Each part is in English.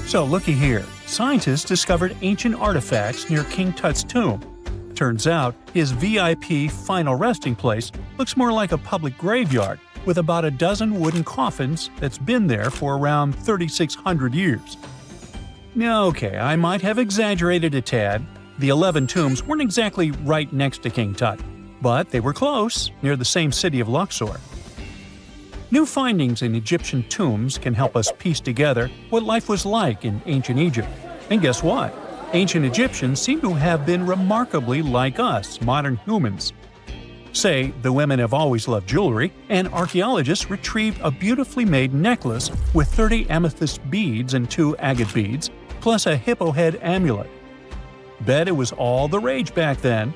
So looky here, scientists discovered ancient artifacts near King Tut's tomb. Turns out, his VIP final resting place looks more like a public graveyard with about a dozen wooden coffins that's been there for around 3,600 years. Okay, I might have exaggerated a tad. The 11 tombs weren't exactly right next to King Tut, but they were close, near the same city of Luxor. New findings in Egyptian tombs can help us piece together what life was like in ancient Egypt. And guess what? Ancient Egyptians seem to have been remarkably like us, modern humans. Say, the women have always loved jewelry, and archaeologists retrieved a beautifully made necklace with 30 amethyst beads and 2 agate beads, plus a hippo head amulet. Bet it was all the rage back then.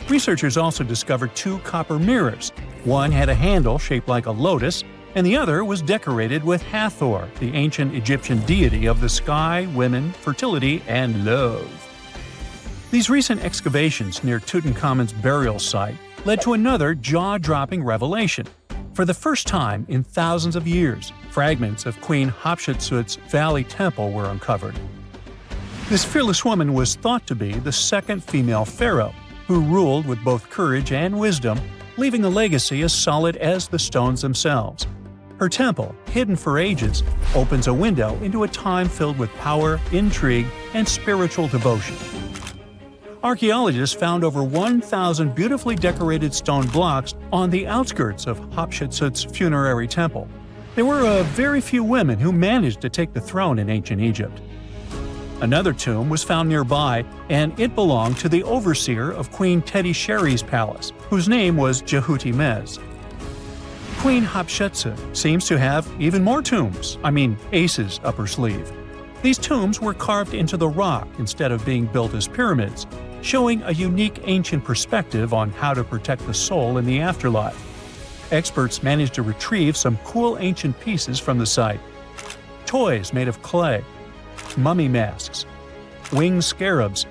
Researchers also discovered 2 copper mirrors. One had a handle shaped like a lotus, and the other was decorated with Hathor, the ancient Egyptian deity of the sky, women, fertility, and love. These recent excavations near Tutankhamun's burial site led to another jaw-dropping revelation. For the first time in thousands of years, fragments of Queen Hatshepsut's Valley Temple were uncovered. This fearless woman was thought to be the second female pharaoh, who ruled with both courage and wisdom, leaving a legacy as solid as the stones themselves. Her temple, hidden for ages, opens a window into a time filled with power, intrigue, and spiritual devotion. Archaeologists found over 1,000 beautifully decorated stone blocks on the outskirts of Hatshepsut's funerary temple. There were very few women who managed to take the throne in ancient Egypt. Another tomb was found nearby, and it belonged to the overseer of Queen Teti Sheri's palace, whose name was Jehuti-Mez. Queen Hatshepsut seems to have even more tombs, aces up her sleeve. These tombs were carved into the rock instead of being built as pyramids, showing a unique ancient perspective on how to protect the soul in the afterlife. Experts managed to retrieve some cool ancient pieces from the site. Toys made of clay, mummy masks, winged scarabs,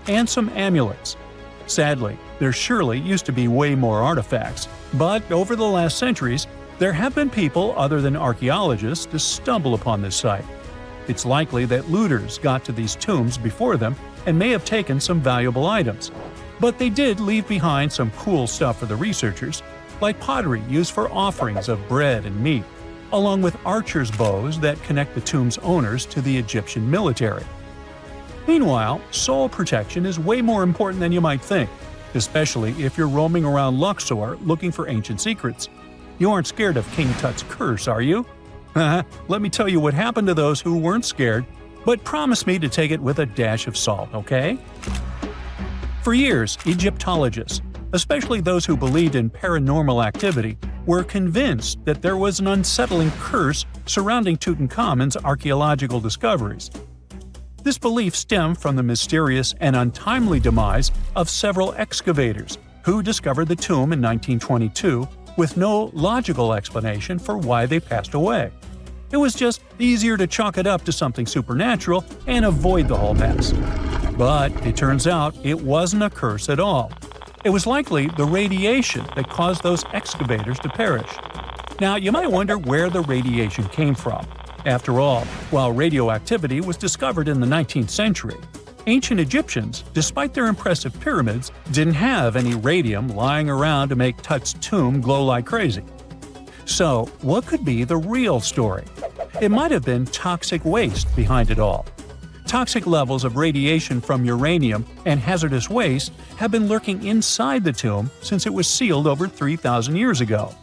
and some amulets. Sadly, there surely used to be way more artifacts, but over the last centuries, there have been people other than archaeologists to stumble upon this site. It's likely that looters got to these tombs before them and may have taken some valuable items. But they did leave behind some cool stuff for the researchers, like pottery used for offerings of bread and meat, along with archers' bows that connect the tomb's owners to the Egyptian military. Meanwhile, soul protection is way more important than you might think, especially if you're roaming around Luxor looking for ancient secrets. You aren't scared of King Tut's curse, are you? Let me tell you what happened to those who weren't scared, but promise me to take it with a dash of salt, okay? For years, Egyptologists, especially those who believed in paranormal activity, were convinced that there was an unsettling curse surrounding Tutankhamun's archaeological discoveries. This belief stemmed from the mysterious and untimely demise of several excavators who discovered the tomb in 1922 with no logical explanation for why they passed away. It was just easier to chalk it up to something supernatural and avoid the whole mess. But it turns out it wasn't a curse at all. It was likely the radiation that caused those excavators to perish. Now, you might wonder where the radiation came from. After all, while radioactivity was discovered in the 19th century, ancient Egyptians, despite their impressive pyramids, didn't have any radium lying around to make Tut's tomb glow like crazy. So, what could be the real story? It might have been toxic waste behind it all. Toxic levels of radiation from uranium and hazardous waste have been lurking inside the tomb since it was sealed over 3,000 years ago.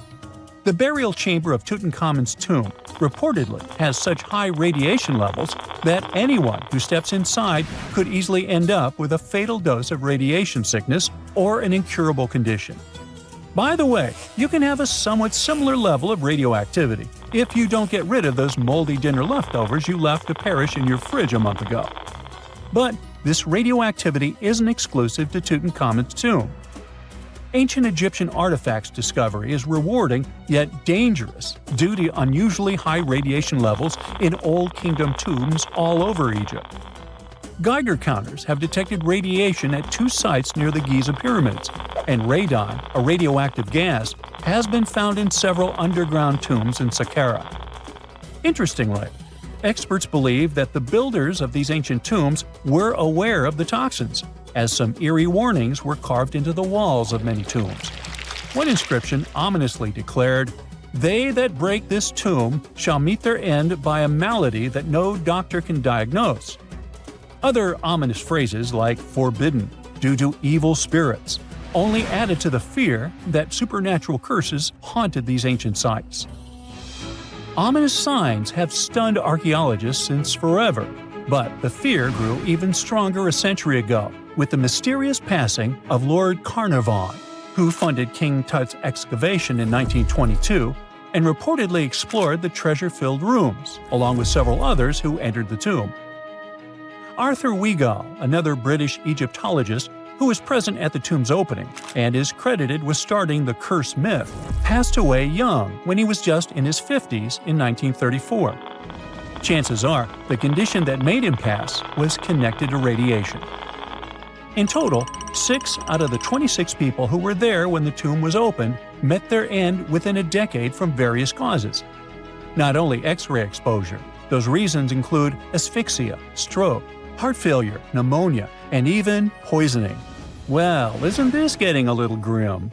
The burial chamber of Tutankhamun's tomb reportedly has such high radiation levels that anyone who steps inside could easily end up with a fatal dose of radiation sickness or an incurable condition. By the way, you can have a somewhat similar level of radioactivity if you don't get rid of those moldy dinner leftovers you left to perish in your fridge a month ago. But this radioactivity isn't exclusive to Tutankhamun's tomb. Ancient Egyptian artifacts discovery is rewarding yet dangerous due to unusually high radiation levels in Old Kingdom tombs all over Egypt. Geiger counters have detected radiation at 2 sites near the Giza pyramids, and radon, a radioactive gas, has been found in several underground tombs in Saqqara. Interestingly, Experts believe that the builders of these ancient tombs were aware of the toxins, as some eerie warnings were carved into the walls of many tombs. One inscription ominously declared, "They that break this tomb shall meet their end by a malady that no doctor can diagnose." Other ominous phrases like "forbidden," "due to evil spirits," only added to the fear that supernatural curses haunted these ancient sites. Ominous signs have stunned archaeologists since forever, but the fear grew even stronger a century ago with the mysterious passing of Lord Carnarvon, who funded King Tut's excavation in 1922 and reportedly explored the treasure-filled rooms, along with several others who entered the tomb. Arthur Weigall, another British Egyptologist who was present at the tomb's opening and is credited with starting the curse myth, passed away young when he was just in his 50s in 1934. Chances are the condition that made him pass was connected to radiation. In total, 6 out of the 26 people who were there when the tomb was opened met their end within a decade from various causes. Not only X-ray exposure, those reasons include asphyxia, stroke, heart failure, pneumonia, and even poisoning. Well, isn't this getting a little grim?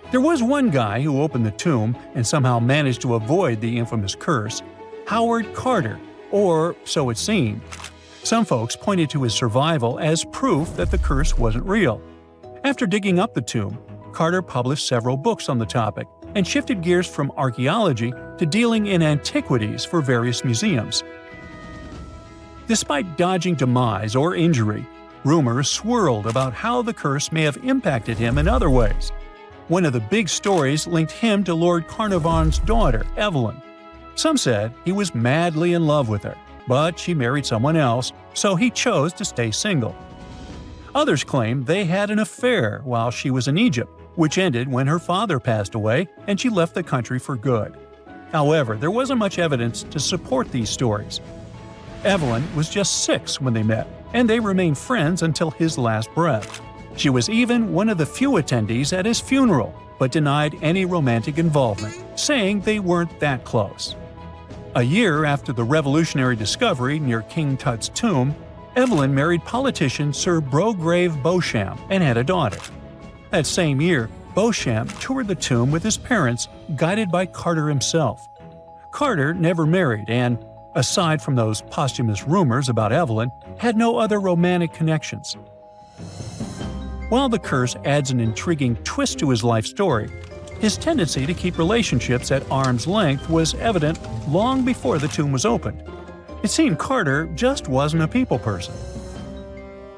There was one guy who opened the tomb and somehow managed to avoid the infamous curse, Howard Carter, or so it seemed. Some folks pointed to his survival as proof that the curse wasn't real. After digging up the tomb, Carter published several books on the topic and shifted gears from archaeology to dealing in antiquities for various museums. Despite dodging demise or injury, rumors swirled about how the curse may have impacted him in other ways. One of the big stories linked him to Lord Carnarvon's daughter, Evelyn. Some said he was madly in love with her, but she married someone else, so he chose to stay single. Others claimed they had an affair while she was in Egypt, which ended when her father passed away and she left the country for good. However, there wasn't much evidence to support these stories. Evelyn was just 6 when they met, and they remained friends until his last breath. She was even one of the few attendees at his funeral, but denied any romantic involvement, saying they weren't that close. A year after the revolutionary discovery near King Tut's tomb, Evelyn married politician Sir Brograve Beauchamp and had a daughter. That same year, Beauchamp toured the tomb with his parents, guided by Carter himself. Carter never married and, aside from those posthumous rumors about Evelyn, had no other romantic connections. While the curse adds an intriguing twist to his life story, his tendency to keep relationships at arm's length was evident long before the tomb was opened. It seemed Carter just wasn't a people person.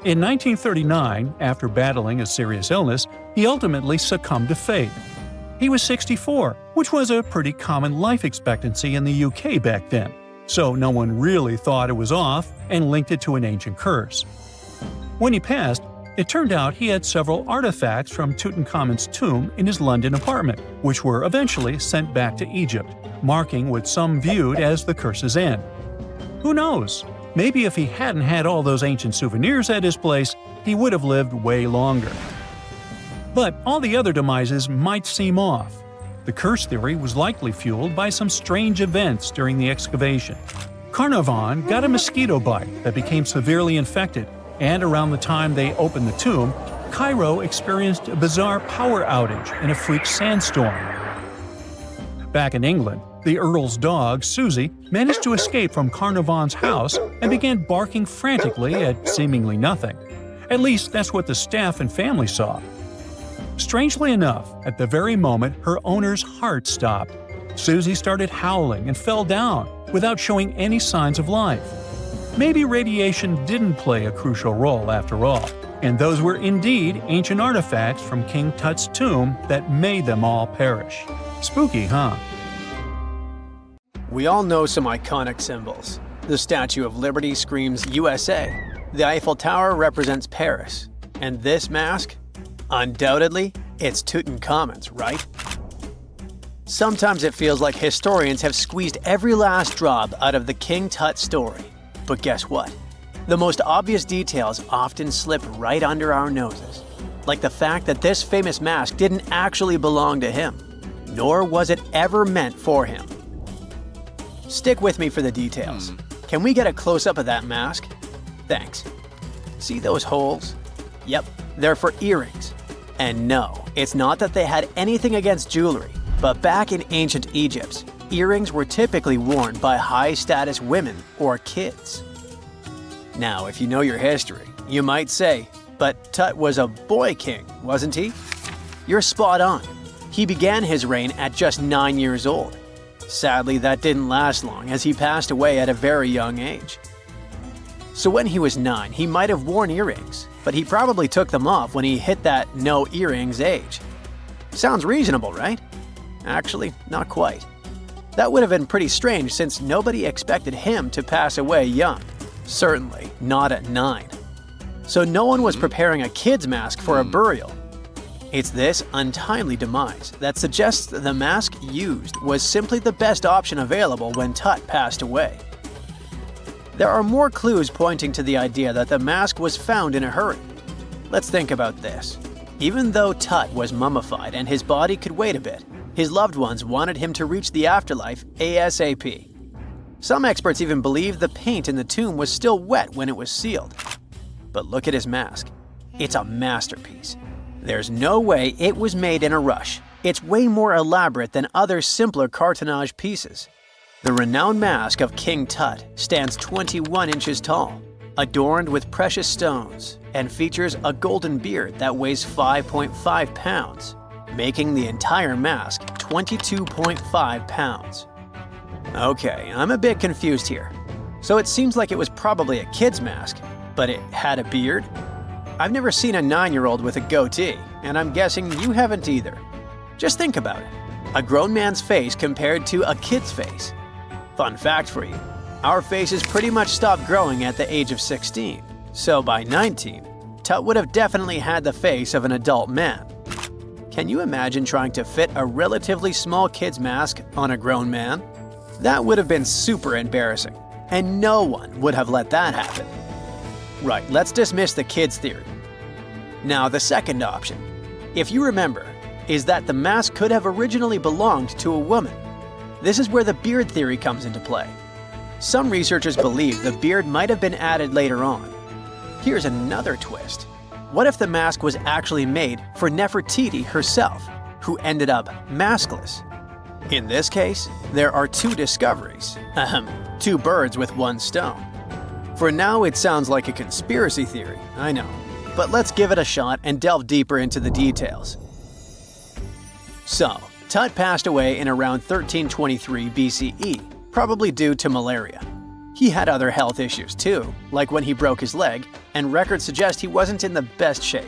In 1939, after battling a serious illness, he ultimately succumbed to fate. He was 64, which was a pretty common life expectancy in the UK back then, so no one really thought it was off and linked it to an ancient curse. When he passed, it turned out he had several artifacts from Tutankhamun's tomb in his London apartment, which were eventually sent back to Egypt, marking what some viewed as the curse's end. Who knows? Maybe if he hadn't had all those ancient souvenirs at his place, he would have lived way longer. But all the other demises might seem off. The curse theory was likely fueled by some strange events during the excavation. Carnarvon got a mosquito bite that became severely infected, and around the time they opened the tomb, Cairo experienced a bizarre power outage and a freak sandstorm. Back in England, the Earl's dog, Susie, managed to escape from Carnarvon's house and began barking frantically at seemingly nothing. At least that's what the staff and family saw. Strangely enough, at the very moment her owner's heart stopped, Susie started howling and fell down without showing any signs of life. Maybe radiation didn't play a crucial role after all, and those were indeed ancient artifacts from King Tut's tomb that made them all perish. Spooky, huh? We all know some iconic symbols. The Statue of Liberty screams USA. The Eiffel Tower represents Paris. And this mask? Undoubtedly, it's Tutankhamun's, right? Sometimes it feels like historians have squeezed every last drop out of the King Tut story. But guess what? The most obvious details often slip right under our noses. Like the fact that this famous mask didn't actually belong to him, nor was it ever meant for him. Stick with me for the details. Can we get a close-up of that mask? Thanks. See those holes? Yep, they're for earrings. And no, it's not that they had anything against jewelry, but back in ancient Egypt, earrings were typically worn by high-status women or kids. Now, if you know your history, you might say, but Tut was a boy king, wasn't he? You're spot on. He began his reign at just 9 years old. Sadly, that didn't last long as he passed away at a very young age. So when he was 9, he might have worn earrings, but he probably took them off when he hit that no earrings age. Sounds reasonable, right? Actually, not quite. That would have been pretty strange since nobody expected him to pass away young. Certainly not at 9. So no one was preparing a kid's mask for a burial. It's this untimely demise that suggests the mask used was simply the best option available when Tut passed away. There are more clues pointing to the idea that the mask was found in a hurry. Let's think about this. Even though Tut was mummified and his body could wait a bit, his loved ones wanted him to reach the afterlife ASAP. Some experts even believe the paint in the tomb was still wet when it was sealed. But look at his mask. It's a masterpiece. There's no way it was made in a rush. It's way more elaborate than other simpler cartonnage pieces. The renowned mask of King Tut stands 21 inches tall, adorned with precious stones, and features a golden beard that weighs 5.5 pounds, making the entire mask 22.5 pounds. Okay, I'm a bit confused here. So it seems like it was probably a kid's mask, but it had a beard? I've never seen a 9-year-old with a goatee, and I'm guessing you haven't either. Just think about it. A grown man's face compared to a kid's face. Fun fact for you, our faces pretty much stopped growing at the age of 16, so by 19, Tut would have definitely had the face of an adult man. Can you imagine trying to fit a relatively small kid's mask on a grown man? That would have been super embarrassing, and no one would have let that happen. Right, let's dismiss the kids theory. Now, the second option, if you remember, is that the mask could have originally belonged to a woman. This is where the beard theory comes into play. Some researchers believe the beard might have been added later on. Here's another twist. What if the mask was actually made for Nefertiti herself, who ended up maskless? In this case, there are two discoveries. Two birds with one stone. For now, it sounds like a conspiracy theory, I know. But let's give it a shot and delve deeper into the details. So, Tut passed away in around 1323 BCE, probably due to malaria. He had other health issues too, like when he broke his leg, and records suggest he wasn't in the best shape.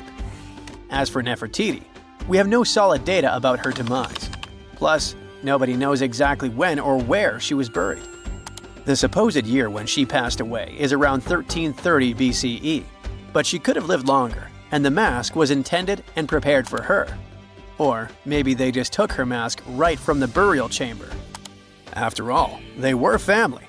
As for Nefertiti, we have no solid data about her demise. Plus, nobody knows exactly when or where she was buried. The supposed year when she passed away is around 1330 BCE, but she could have lived longer, and the mask was intended and prepared for her. Or maybe they just took her mask right from the burial chamber. After all, they were family.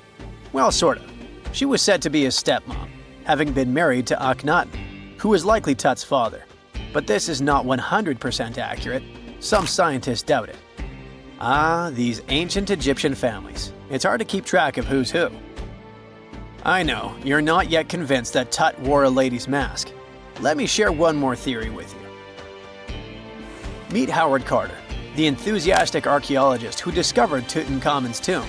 Well, sort of. She was said to be his stepmom, having been married to Akhenaten, who was likely Tut's father. But this is not 100% accurate. Some scientists doubt it. Ah, these ancient Egyptian families. It's hard to keep track of who's who. I know, you're not yet convinced that Tut wore a lady's mask. Let me share one more theory with you. Meet Howard Carter, the enthusiastic archaeologist who discovered Tutankhamun's tomb.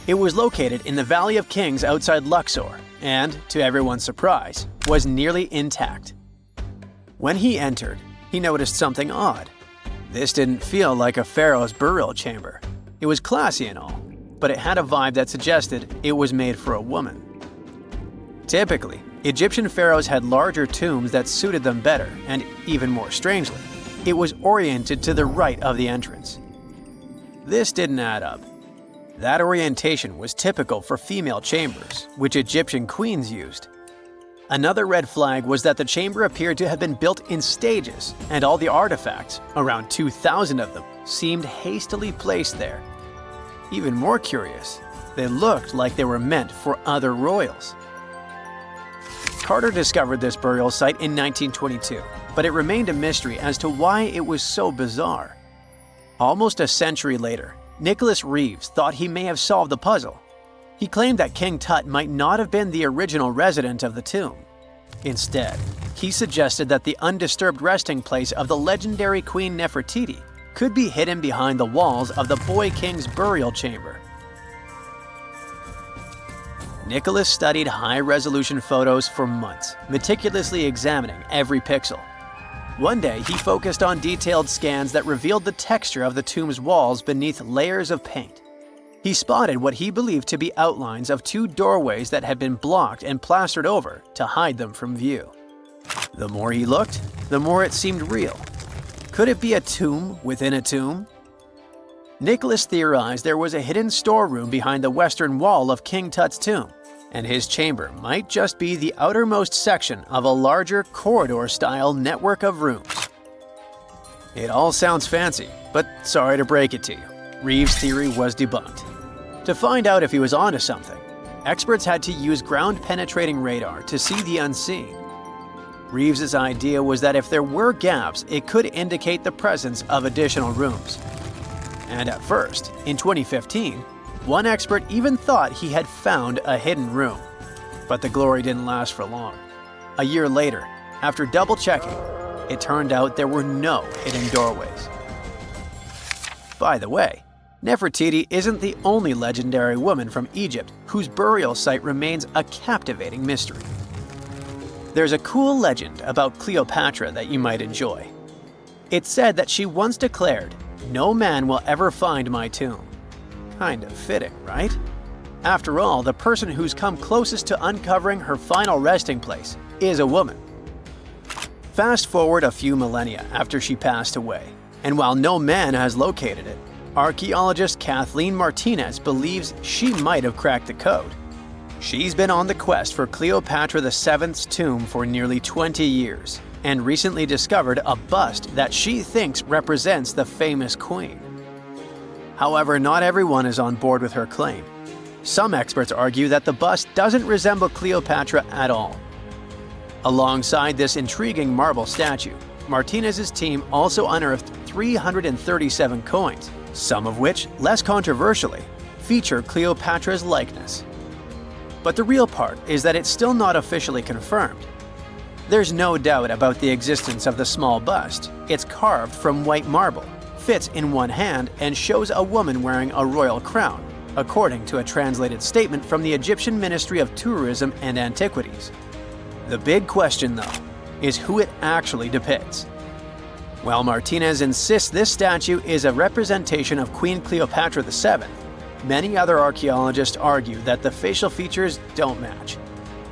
It was located in the Valley of Kings outside Luxor and, to everyone's surprise, was nearly intact. When he entered, he noticed something odd. This didn't feel like a pharaoh's burial chamber. It was classy and all, but it had a vibe that suggested it was made for a woman. Typically, Egyptian pharaohs had larger tombs that suited them better, and even more strangely, it was oriented to the right of the entrance. This didn't add up. That orientation was typical for female chambers, which Egyptian queens used. Another red flag was that the chamber appeared to have been built in stages, and all the artifacts, around 2,000 of them, seemed hastily placed there. Even more curious, they looked like they were meant for other royals. Carter discovered this burial site in 1922, but it remained a mystery as to why it was so bizarre. Almost a century later, Nicholas Reeves thought he may have solved the puzzle. He claimed that King Tut might not have been the original resident of the tomb. Instead, he suggested that the undisturbed resting place of the legendary Queen Nefertiti could be hidden behind the walls of the boy king's burial chamber. Nicholas studied high-resolution photos for months, meticulously examining every pixel. One day, he focused on detailed scans that revealed the texture of the tomb's walls beneath layers of paint. He spotted what he believed to be outlines of two doorways that had been blocked and plastered over to hide them from view. The more he looked, the more it seemed real. Could it be a tomb within a tomb? Nicholas theorized there was a hidden storeroom behind the western wall of King Tut's tomb, and his chamber might just be the outermost section of a larger corridor-style network of rooms. It all sounds fancy, but sorry to break it to you, Reeves' theory was debunked. To find out if he was onto something, experts had to use ground-penetrating radar to see the unseen. Reeves' idea was that if there were gaps, it could indicate the presence of additional rooms. And at first, in 2015, one expert even thought he had found a hidden room. But the glory didn't last for long. A year later, after double-checking, it turned out there were no hidden doorways. By the way, Nefertiti isn't the only legendary woman from Egypt whose burial site remains a captivating mystery. There's a cool legend about Cleopatra that you might enjoy. It's said that she once declared, "No man will ever find my tomb." Kind of fitting, right? After all, the person who's come closest to uncovering her final resting place is a woman. Fast forward a few millennia after she passed away, and while no man has located it, archaeologist Kathleen Martinez believes she might have cracked the code. She's been on the quest for Cleopatra VII's tomb for nearly 20 years, and recently discovered a bust that she thinks represents the famous queen. However, not everyone is on board with her claim. Some experts argue that the bust doesn't resemble Cleopatra at all. Alongside this intriguing marble statue, Martinez's team also unearthed 337 coins, some of which, less controversially, feature Cleopatra's likeness. But the real part is that it's still not officially confirmed. There's no doubt about the existence of the small bust. It's carved from white marble, fits in one hand, and shows a woman wearing a royal crown, according to a translated statement from the Egyptian Ministry of Tourism and Antiquities. The big question, though, is who it actually depicts. While Martinez insists this statue is a representation of Queen Cleopatra VII, many other archaeologists argue that the facial features don't match,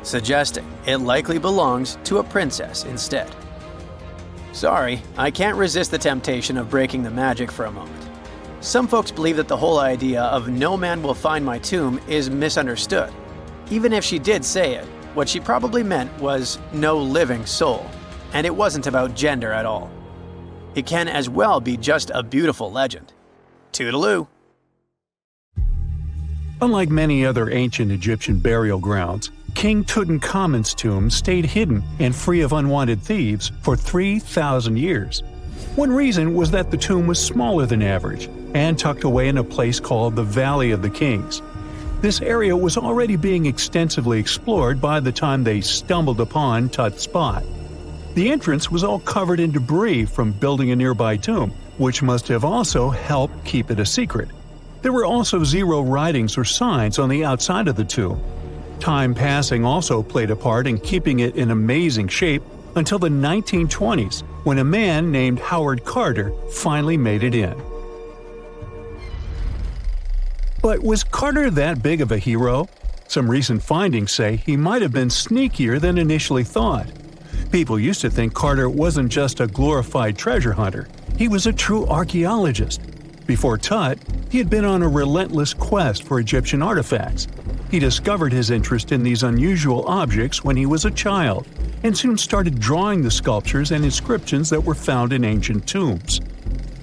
suggesting it likely belongs to a princess instead. Sorry, I can't resist the temptation of breaking the magic for a moment. Some folks believe that the whole idea of "no man will find my tomb" is misunderstood. Even if she did say it, what she probably meant was "no living soul," and it wasn't about gender at all. It can as well be just a beautiful legend. Toodaloo! Unlike many other ancient Egyptian burial grounds, King Tutankhamun's tomb stayed hidden and free of unwanted thieves for 3,000 years. One reason was that the tomb was smaller than average and tucked away in a place called the Valley of the Kings. This area was already being extensively explored by the time they stumbled upon Tut's spot. The entrance was all covered in debris from building a nearby tomb, which must have also helped keep it a secret. There were also zero writings or signs on the outside of the tomb. Time passing also played a part in keeping it in amazing shape until the 1920s, when a man named Howard Carter finally made it in. But was Carter that big of a hero? Some recent findings say he might have been sneakier than initially thought. People used to think Carter wasn't just a glorified treasure hunter, he was a true archaeologist. Before Tut, he had been on a relentless quest for Egyptian artifacts. He discovered his interest in these unusual objects when he was a child, and soon started drawing the sculptures and inscriptions that were found in ancient tombs.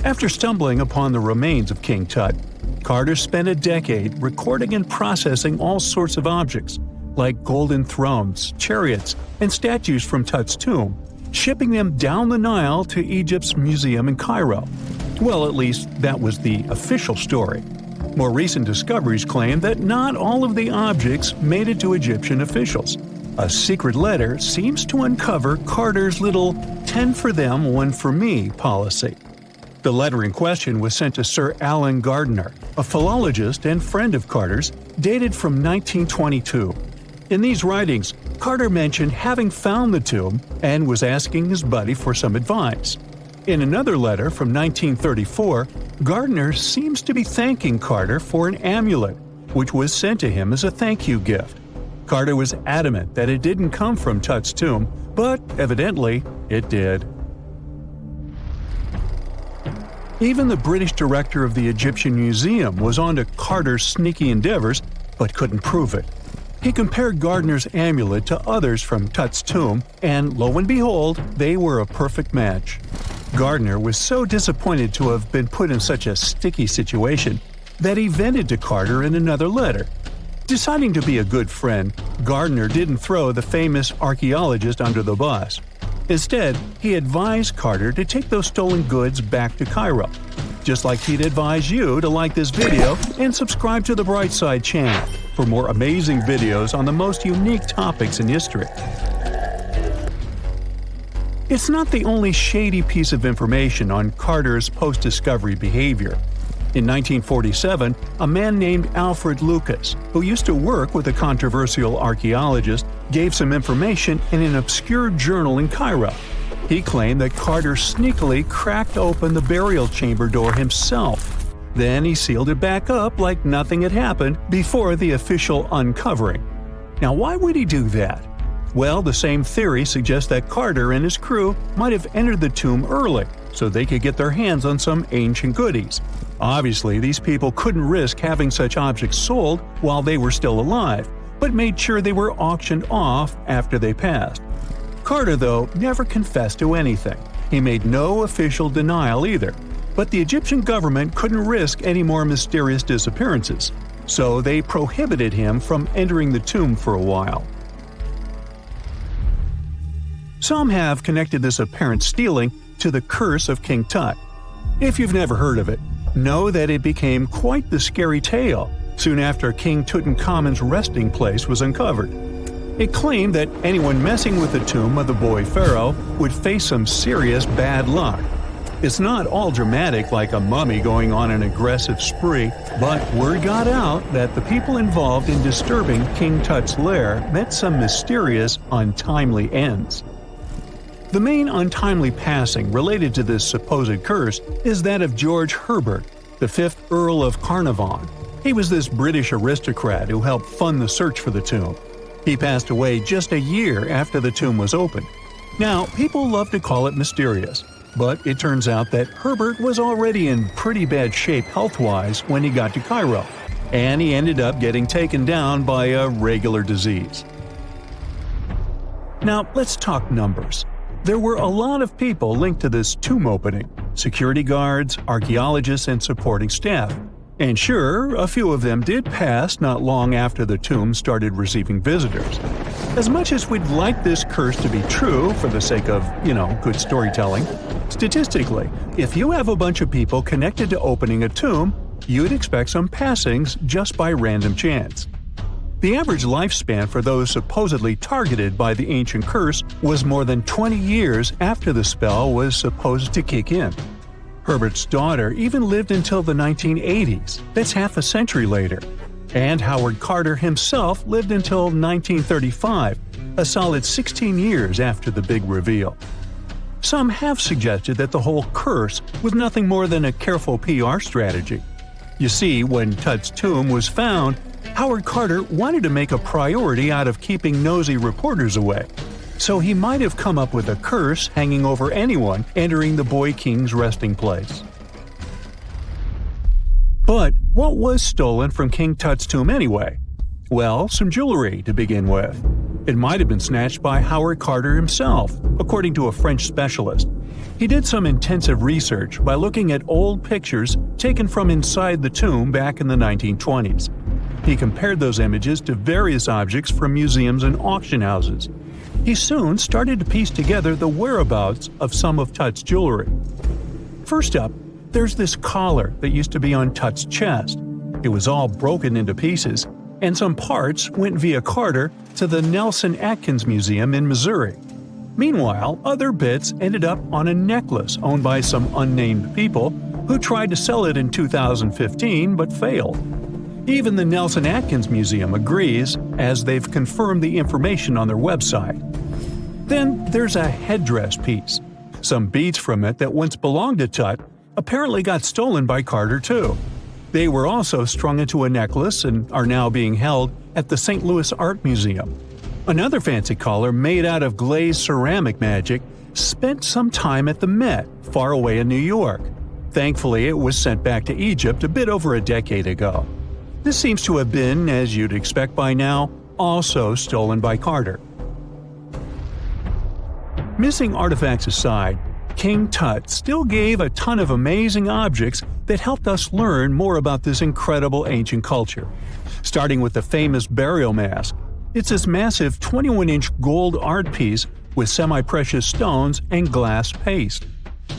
After stumbling upon the remains of King Tut, Carter spent a decade recording and processing all sorts of objects, like golden thrones, chariots, and statues from Tut's tomb, shipping them down the Nile to Egypt's museum in Cairo. Well, at least that was the official story. More recent discoveries claim that not all of the objects made it to Egyptian officials. A secret letter seems to uncover Carter's little 10 for them, 1 for me policy. The letter in question was sent to Sir Alan Gardner, a philologist and friend of Carter's, dated from 1922. In these writings, Carter mentioned having found the tomb and was asking his buddy for some advice. In another letter from 1934, Gardner seems to be thanking Carter for an amulet, which was sent to him as a thank you gift. Carter was adamant that it didn't come from Tut's tomb, but evidently it did. Even the British director of the Egyptian Museum was onto Carter's sneaky endeavors, but couldn't prove it. He compared Gardner's amulet to others from Tut's tomb, and lo and behold, they were a perfect match. Gardner was so disappointed to have been put in such a sticky situation that he vented to Carter in another letter. Deciding to be a good friend, Gardner didn't throw the famous archaeologist under the bus. Instead, he advised Carter to take those stolen goods back to Cairo. Just like he'd advise you to like this video and subscribe to the Brightside channel for more amazing videos on the most unique topics in history. It's not the only shady piece of information on Carter's post-discovery behavior. In 1947, a man named Alfred Lucas, who used to work with a controversial archaeologist, gave some information in an obscure journal in Cairo. He claimed that Carter sneakily cracked open the burial chamber door himself. Then he sealed it back up like nothing had happened before the official uncovering. Now, why would he do that? Well, the same theory suggests that Carter and his crew might have entered the tomb early so they could get their hands on some ancient goodies. Obviously, these people couldn't risk having such objects sold while they were still alive, but made sure they were auctioned off after they passed. Carter, though, never confessed to anything. He made no official denial either, but the Egyptian government couldn't risk any more mysterious disappearances, so they prohibited him from entering the tomb for a while. Some have connected this apparent stealing to the curse of King Tut. If you've never heard of it, know that it became quite the scary tale soon after King Tutankhamun's resting place was uncovered. It claimed that anyone messing with the tomb of the boy pharaoh would face some serious bad luck. It's not all dramatic like a mummy going on an aggressive spree, but word got out that the people involved in disturbing King Tut's lair met some mysterious, untimely ends. The main untimely passing related to this supposed curse is that of George Herbert, the 5th Earl of Carnarvon. He was this British aristocrat who helped fund the search for the tomb. He passed away just a year after the tomb was opened. Now, people love to call it mysterious, but it turns out that Herbert was already in pretty bad shape health-wise when he got to Cairo, and he ended up getting taken down by a regular disease. Now, let's talk numbers. There were a lot of people linked to this tomb opening: security guards, archaeologists, and supporting staff. And sure, a few of them did pass not long after the tomb started receiving visitors. As much as we'd like this curse to be true for the sake of, good storytelling, statistically, if you have a bunch of people connected to opening a tomb, you'd expect some passings just by random chance. The average lifespan for those supposedly targeted by the ancient curse was more than 20 years after the spell was supposed to kick in. Herbert's daughter even lived until the 1980s, that's half a century later. And Howard Carter himself lived until 1935, a solid 16 years after the big reveal. Some have suggested that the whole curse was nothing more than a careful PR strategy. You see, when Tut's tomb was found, Howard Carter wanted to make a priority out of keeping nosy reporters away. So he might have come up with a curse hanging over anyone entering the boy king's resting place. But what was stolen from King Tut's tomb anyway? Well, some jewelry to begin with. It might have been snatched by Howard Carter himself, according to a French specialist. He did some intensive research by looking at old pictures taken from inside the tomb back in the 1920s. He compared those images to various objects from museums and auction houses. He soon started to piece together the whereabouts of some of Tut's jewelry. First up, there's this collar that used to be on Tut's chest. It was all broken into pieces, and some parts went via Carter to the Nelson Atkins Museum in Missouri. Meanwhile, other bits ended up on a necklace owned by some unnamed people who tried to sell it in 2015 but failed. Even the Nelson Atkins Museum agrees, as they've confirmed the information on their website. Then there's a headdress piece. Some beads from it that once belonged to Tut apparently got stolen by Carter too. They were also strung into a necklace and are now being held at the St. Louis Art Museum. Another fancy collar made out of glazed ceramic magic spent some time at the Met, far away in New York. Thankfully, it was sent back to Egypt a bit over a decade ago. This seems to have been, as you'd expect by now, also stolen by Carter. Missing artifacts aside, King Tut still gave a ton of amazing objects that helped us learn more about this incredible ancient culture. Starting with the famous burial mask. It's this massive 21-inch gold art piece with semi-precious stones and glass paste.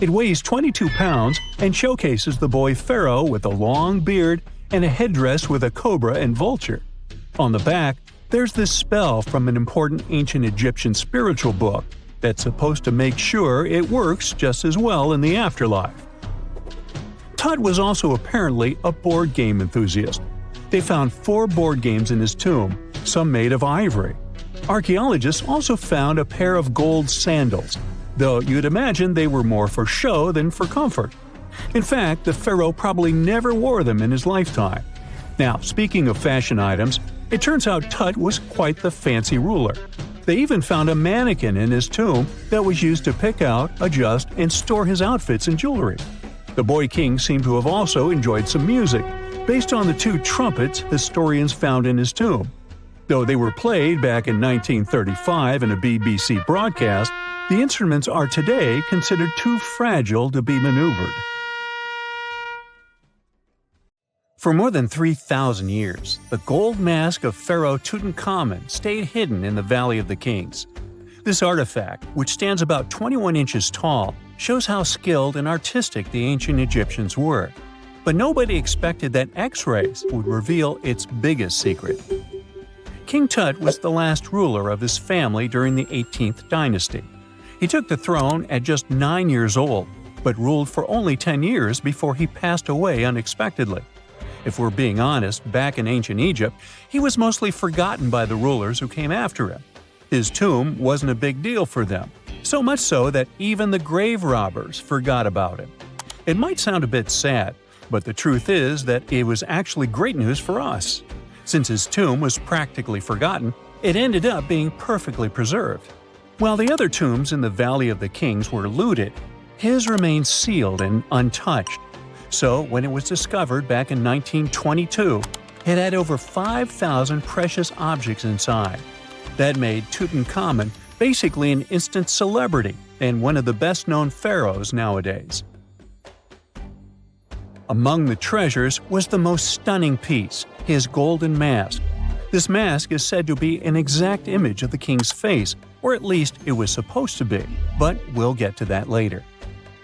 It weighs 22 pounds and showcases the boy pharaoh with a long beard and a headdress with a cobra and vulture. On the back, there's this spell from an important ancient Egyptian spiritual book that's supposed to make sure it works just as well in the afterlife. Tut was also apparently a board game enthusiast. They found 4 board games in his tomb, some made of ivory. Archaeologists also found a pair of gold sandals, though you'd imagine they were more for show than for comfort. In fact, the pharaoh probably never wore them in his lifetime. Now, speaking of fashion items, it turns out Tut was quite the fancy ruler. They even found a mannequin in his tomb that was used to pick out, adjust, and store his outfits and jewelry. The boy king seemed to have also enjoyed some music, based on the 2 trumpets historians found in his tomb. Though they were played back in 1935 in a BBC broadcast, the instruments are today considered too fragile to be maneuvered. For more than 3,000 years, the gold mask of Pharaoh Tutankhamun stayed hidden in the Valley of the Kings. This artifact, which stands about 21 inches tall, shows how skilled and artistic the ancient Egyptians were. But nobody expected that X-rays would reveal its biggest secret. King Tut was the last ruler of his family during the 18th dynasty. He took the throne at just 9 years old, but ruled for only 10 years before he passed away unexpectedly. If we're being honest, back in ancient Egypt, he was mostly forgotten by the rulers who came after him. His tomb wasn't a big deal for them, so much so that even the grave robbers forgot about him. It might sound a bit sad, but the truth is that it was actually great news for us. Since his tomb was practically forgotten, it ended up being perfectly preserved. While the other tombs in the Valley of the Kings were looted, his remained sealed and untouched. So, when it was discovered back in 1922, it had over 5,000 precious objects inside. That made Tutankhamun basically an instant celebrity and one of the best-known pharaohs nowadays. Among the treasures was the most stunning piece, his golden mask. This mask is said to be an exact image of the king's face, or at least it was supposed to be, but we'll get to that later.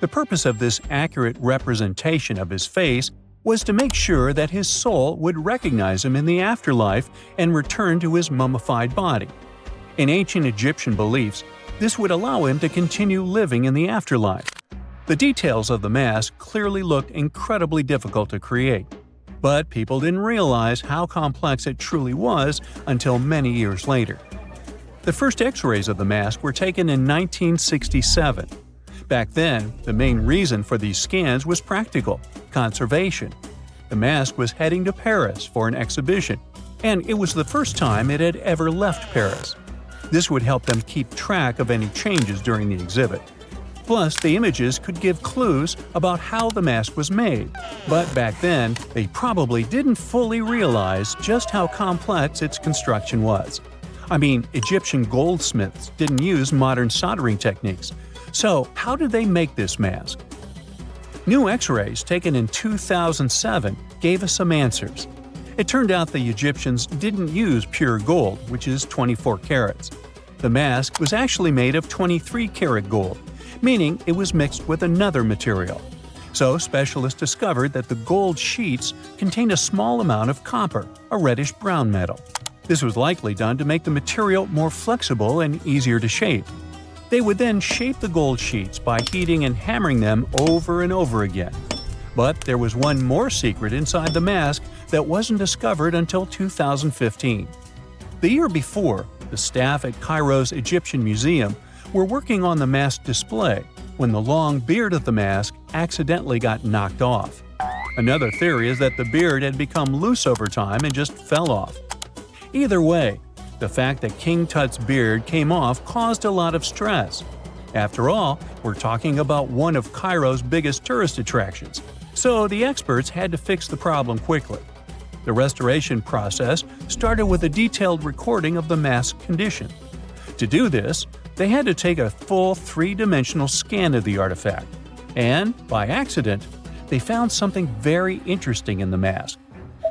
The purpose of this accurate representation of his face was to make sure that his soul would recognize him in the afterlife and return to his mummified body. In ancient Egyptian beliefs, this would allow him to continue living in the afterlife. The details of the mask clearly looked incredibly difficult to create, but people didn't realize how complex it truly was until many years later. The first X-rays of the mask were taken in 1967. Back then, the main reason for these scans was practical – conservation. The mask was heading to Paris for an exhibition, and it was the first time it had ever left Paris. This would help them keep track of any changes during the exhibit. Plus, the images could give clues about how the mask was made, but back then, they probably didn't fully realize just how complex its construction was. I mean, Egyptian goldsmiths didn't use modern soldering techniques. So, how did they make this mask? New X-rays taken in 2007 gave us some answers. It turned out the Egyptians didn't use pure gold, which is 24 carats. The mask was actually made of 23-karat gold, meaning it was mixed with another material. So specialists discovered that the gold sheets contained a small amount of copper, a reddish-brown metal. This was likely done to make the material more flexible and easier to shape. They would then shape the gold sheets by heating and hammering them over and over again. But there was one more secret inside the mask that wasn't discovered until 2015. The year before, the staff at Cairo's Egyptian Museum were working on the mask display when the long beard of the mask accidentally got knocked off. Another theory is that the beard had become loose over time and just fell off. Either way, the fact that King Tut's beard came off caused a lot of stress. After all, we're talking about one of Cairo's biggest tourist attractions, so the experts had to fix the problem quickly. The restoration process started with a detailed recording of the mask's condition. To do this, they had to take a full three-dimensional scan of the artifact. And, by accident, they found something very interesting in the mask.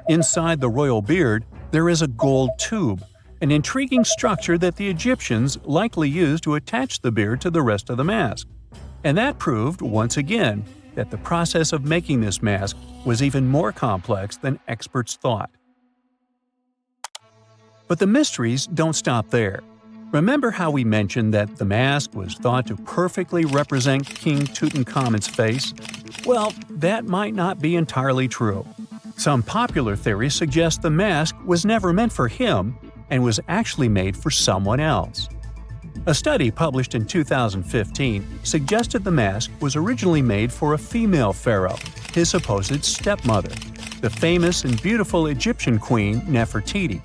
Inside the royal beard, there is a gold tube, an intriguing structure that the Egyptians likely used to attach the beard to the rest of the mask. And that proved, once again, that the process of making this mask was even more complex than experts thought. But the mysteries don't stop there. Remember how we mentioned that the mask was thought to perfectly represent King Tutankhamun's face? Well, that might not be entirely true. Some popular theories suggest the mask was never meant for him and was actually made for someone else. A study published in 2015 suggested the mask was originally made for a female pharaoh, his supposed stepmother, the famous and beautiful Egyptian queen Nefertiti.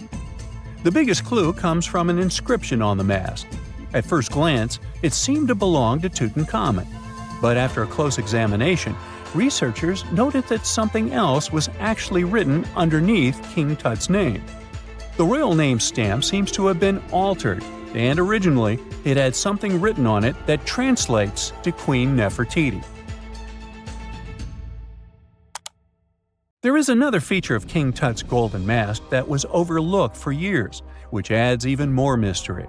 The biggest clue comes from an inscription on the mask. At first glance, it seemed to belong to Tutankhamun. But after a close examination, researchers noted that something else was actually written underneath King Tut's name. The royal name stamp seems to have been altered, and originally it had something written on it that translates to Queen Nefertiti. There is another feature of King Tut's golden mask that was overlooked for years, which adds even more mystery.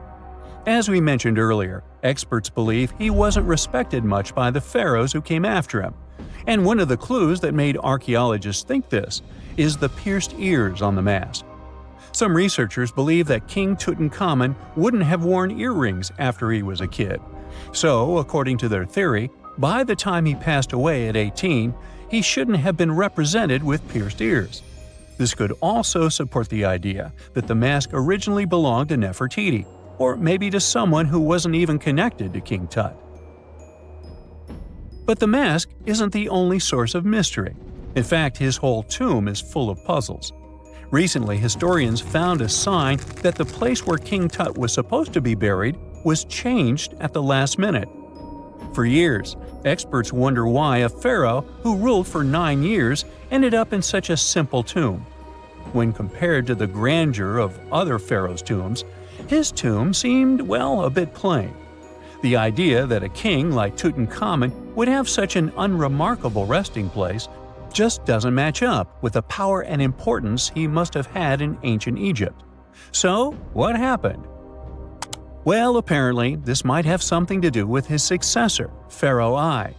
As we mentioned earlier, experts believe he wasn't respected much by the pharaohs who came after him. And one of the clues that made archaeologists think this is the pierced ears on the mask. Some researchers believe that King Tutankhamun wouldn't have worn earrings after he was a kid. So, according to their theory, by the time he passed away at 18, he shouldn't have been represented with pierced ears. This could also support the idea that the mask originally belonged to Nefertiti, or maybe to someone who wasn't even connected to King Tut. But the mask isn't the only source of mystery. In fact, his whole tomb is full of puzzles. Recently, historians found a sign that the place where King Tut was supposed to be buried was changed at the last minute. For years, experts wonder why a pharaoh who ruled for 9 years ended up in such a simple tomb. When compared to the grandeur of other pharaohs' tombs, his tomb seemed, well, a bit plain. The idea that a king like Tutankhamun would have such an unremarkable resting place just doesn't match up with the power and importance he must have had in ancient Egypt. So, what happened? Well, apparently, this might have something to do with his successor, Pharaoh I.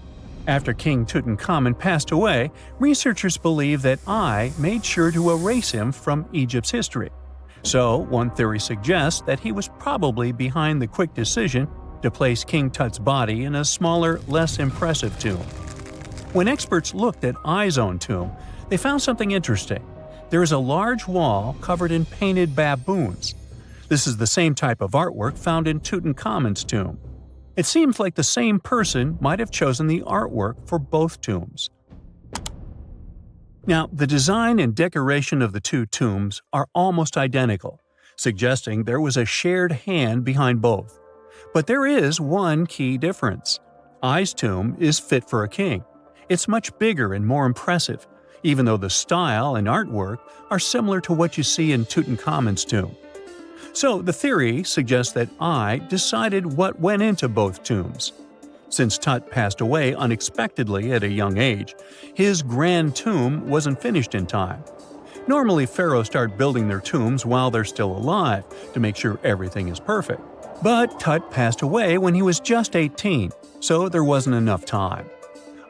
After King Tutankhamun passed away, researchers believe that I made sure to erase him from Egypt's history. So, one theory suggests that he was probably behind the quick decision to place King Tut's body in a smaller, less impressive tomb. When experts looked at I's own tomb, they found something interesting. There is a large wall covered in painted baboons. This is the same type of artwork found in Tutankhamun's tomb. It seems like the same person might have chosen the artwork for both tombs. Now, the design and decoration of the two tombs are almost identical, suggesting there was a shared hand behind both. But there is one key difference. I's tomb is fit for a king. It's much bigger and more impressive, even though the style and artwork are similar to what you see in Tutankhamun's tomb. So the theory suggests that I decided what went into both tombs. Since Tut passed away unexpectedly at a young age, his grand tomb wasn't finished in time. Normally, pharaohs start building their tombs while they're still alive to make sure everything is perfect. But Tut passed away when he was just 18, so there wasn't enough time.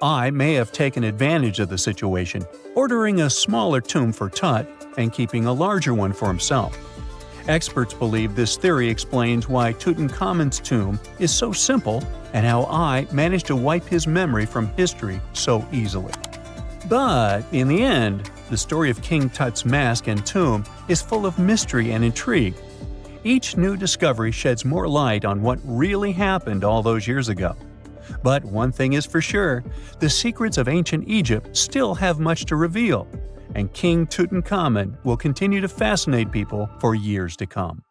I may have taken advantage of the situation, ordering a smaller tomb for Tut and keeping a larger one for himself. Experts believe this theory explains why Tutankhamun's tomb is so simple and how I managed to wipe his memory from history so easily. But in the end, the story of King Tut's mask and tomb is full of mystery and intrigue. Each new discovery sheds more light on what really happened all those years ago. But one thing is for sure, the secrets of ancient Egypt still have much to reveal, and King Tutankhamun will continue to fascinate people for years to come.